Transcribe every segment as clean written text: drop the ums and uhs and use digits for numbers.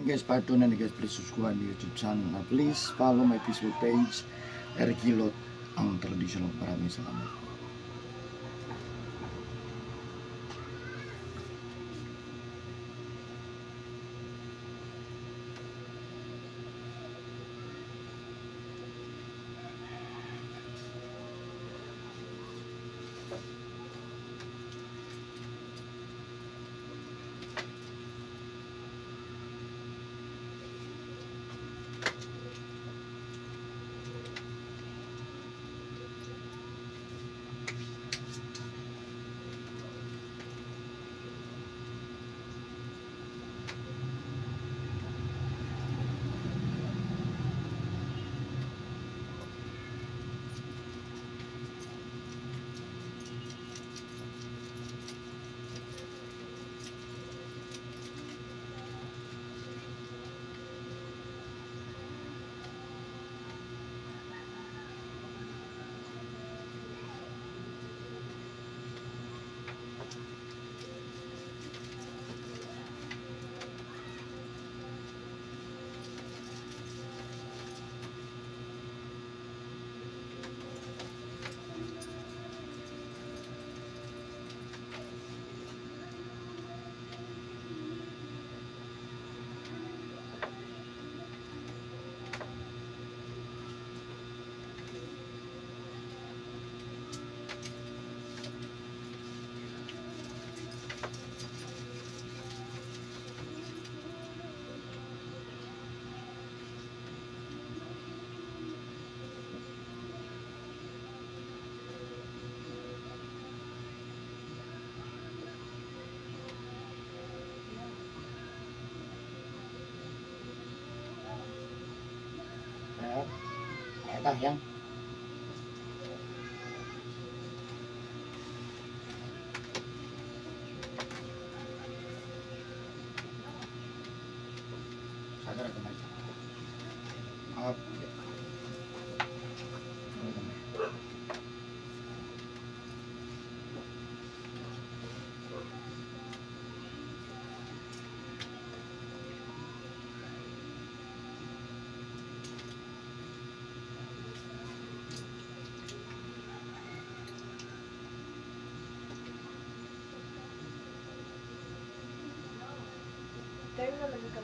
guys, part 2 na ni guys. Please subscribe my YouTube channel na please follow my Facebook page, Eric Hilot, ang traditional. Maraming salamat. Ito yan. Sadar ka ba? Tayo na lagi ka.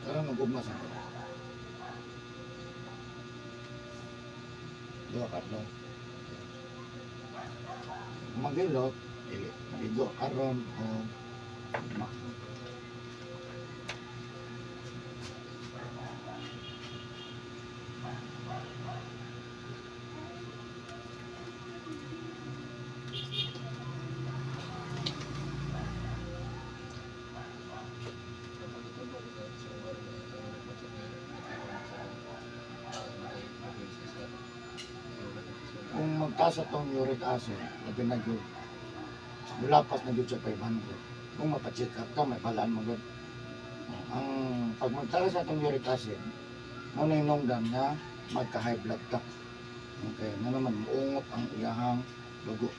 Sekarang nagugmas ako. Dua karton. Magilot, maligo karon o kung magtaas itong uric acid, labi na yun, lapas na yun sa 500. Kung mapacheck up ka, may balaan mo doon. Ang pag magtaas itong uric acid, muna yung nongdam na magka-high blood ka. Okay, na naman, uungot ang iyahang dugo.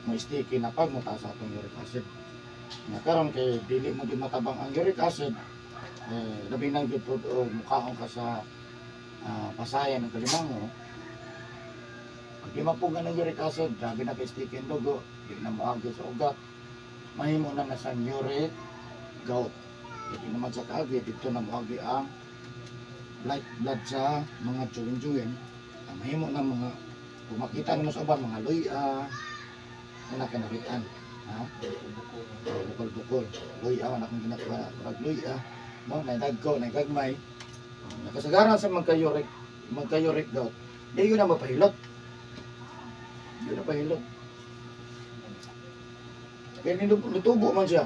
May sticky na pag mataas itong uric acid. Nakaroon kay dili mo din matabang ang uric acid, labi na yun po, mukhaon ka sa pasayan ng kalimang mo. Pag di mapugan ng uric acid, grabe na kay sticky ang dugo, di na maagi sa ugat, mahimo na sa uric gout. Hindi naman sa kaagi, dito na maagi ang blood sa mga tsuwin-tsuwin. Mahimo na mga, kung makita nyo sa uban, mga luya, na nakinakitaan. Ha? Buko. Bukol-bukol. Luya man akong ginagawa. Pag luya, no, naidagko, naigagmay. Nakasagaran sa magka-uric gout. Di ko na mapahilot. Di ko na pahilot. Kaya nitubo man siya.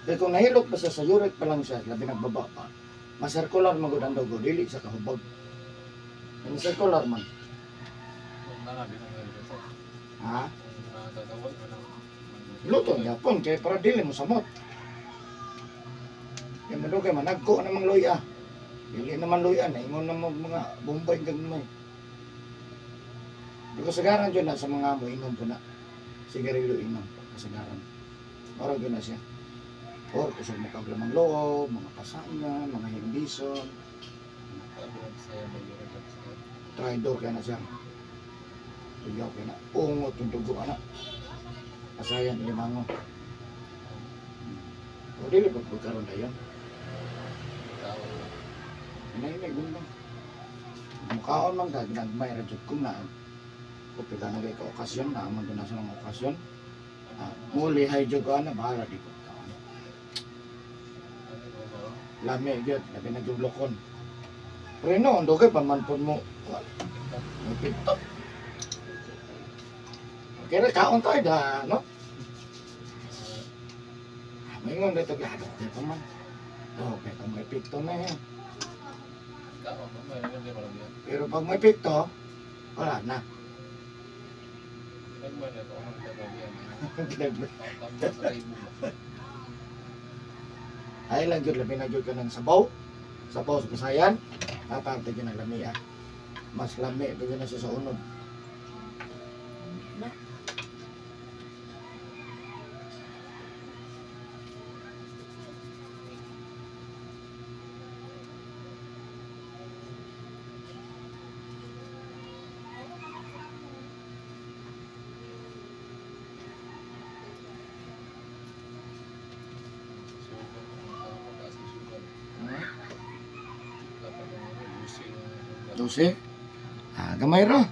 Kaya kung nahilot pa siya sa uric pa lang siya, labi nagbaba pa. Masirkular magod ang dugo, dili sa kahubog. Yung circular man. Ha? Luto ang Japon, kaya para dili mo samot. Kaya madugay man, nagko namang luya. Dili naman luya, naingon na mga bombay gagmay. Di kasagaran dyan na sa mga mo inom po na. Sigarilyo inom, kasagaran. Parang gano'n siya. Or kusog mo kaglamang loob, mga pasayan, mga hindison. Traidor kaya na siya. Tuyaw kaya na. Ungot yung dugo ka na. Pasayan, limango. O dili pa pagkaroon na yan. Inaimig mo lang. Mukhaon man ka, ginagmay radyo kung na. Kung pila na kayo ka-okasyon, naman doon na sa mga okasyon. Muli, hay dyo ka na, bahala di ko. Lami, yun, labi na yung lokon. Pero no, dugay pamanpon mo. May pinto. Kaya kaon tayo da, no? May ngon dito, gado, kaya pa man. Kaya pa may pinto na yan. Pero pag may pinto, wala na. Ay lang yun, labi na yun ka ng sabaw. Sabaw sa kasayan. Aparte yun ang lami ah. Mas lami, ito yun na siya sa unod. Dose. Gamay ra.